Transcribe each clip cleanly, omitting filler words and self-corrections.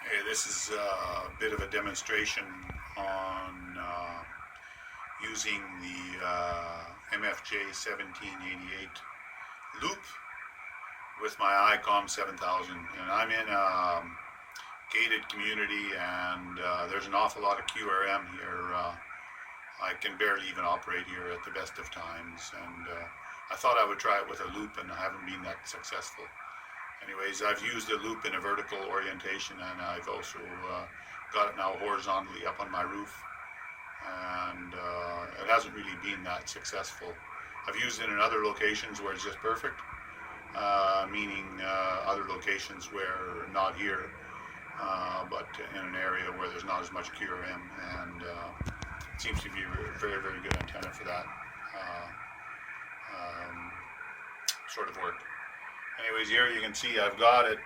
Hey, this is a bit of a demonstration on using the MFJ 1788 loop with my Icom 7000. And I'm in a gated community, and there's an awful lot of QRM here. I can barely even operate here at the best of times, and I thought I would try it with a loop, and I haven't been that successful. Anyways, I've used a loop in a vertical orientation, and I've also got it now horizontally up on my roof, and it hasn't really been that successful. I've used it in other locations where it's just perfect, meaning other locations where not here, but in an area where there's not as much QRM, and it seems to be a very, very good antenna for that sort of work. Anyways, here you can see I've got it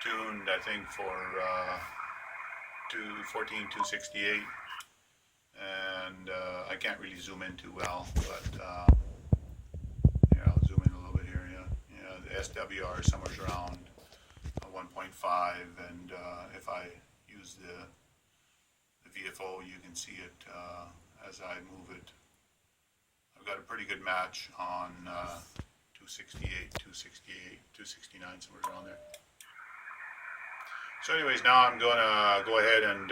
tuned, I think, for 214-268, and I can't really zoom in too well, but yeah, I'll zoom in a little bit here. Yeah, the SWR is somewhere around 1.5, and if I use the VFO, you can see it as I move it. I've got a pretty good match on 268, 268, 269, somewhere around there. So anyways, now I'm going to go ahead and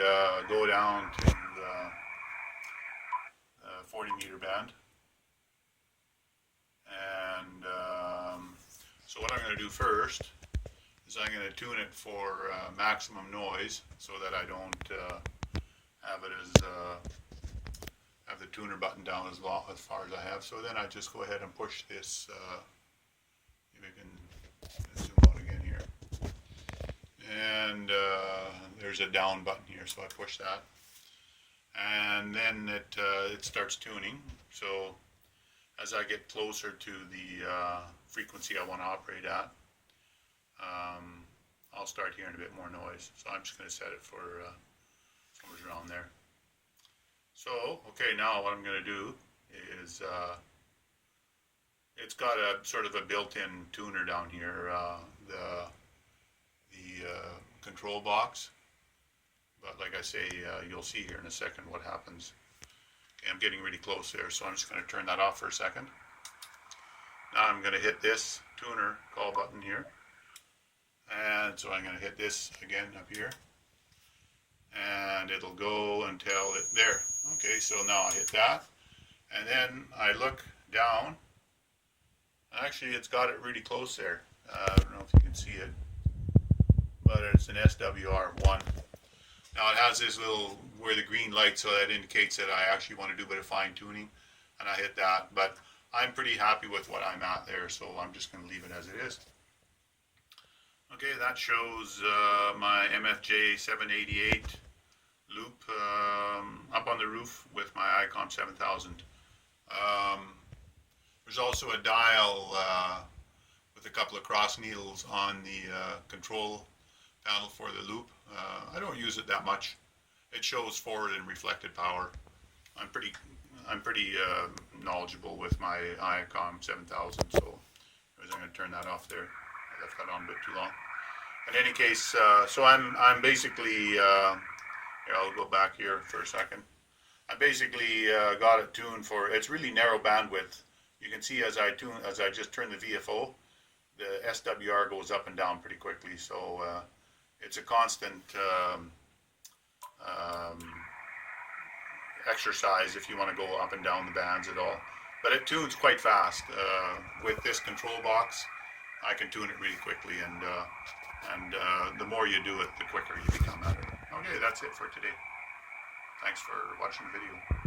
go down to the 40 meter band. And so what I'm going to do first is I'm going to tune it for maximum noise, so that I don't have it as have the tuner button down as far as I have. So then I just go ahead and push this. If I can zoom out again here, and there's a down button here, so I push that, and then it starts tuning. So as I get closer to the frequency I want to operate at, I'll start hearing a bit more noise. So I'm just going to set it for somewhere around there. So okay, now what I'm going to do is it's got a sort of a built-in tuner down here, the control box. But like I say, you'll see here in a second what happens. Okay, I'm getting really close there, so I'm just going to turn that off for a second. Now I'm going to hit this tuner call button here, and so I'm going to hit this again up here, and it'll go until it there. Okay, so now I hit that, and then I look down. Actually, it's got it really close there. I don't know if you can see it, but it's an SWR1. Now it has this little, where the green light, so that indicates that I actually want to do a bit of fine tuning, and I hit that. But I'm pretty happy with what I'm at there, so I'm just going to leave it as it is. Okay, that shows my MFJ 788 loop up on the roof with my Icom 7000. There's also a dial with a couple of cross needles on the control panel for the loop. I don't use it that much. It shows forward and reflected power. I'm pretty knowledgeable with my Icom 7000, so I'm going to turn that off there. I left that on a bit too long. In any case, so I'm basically here. I'll go back here for a second. I basically got it tuned for. It's really narrow bandwidth. You can see as I just turn the VFO, the SWR goes up and down pretty quickly. So it's a constant exercise if you want to go up and down the bands at all. But it tunes quite fast. With this control box, I can tune it really quickly, and the more you do it, the quicker you become at it. Okay, that's it for today. Thanks for watching the video.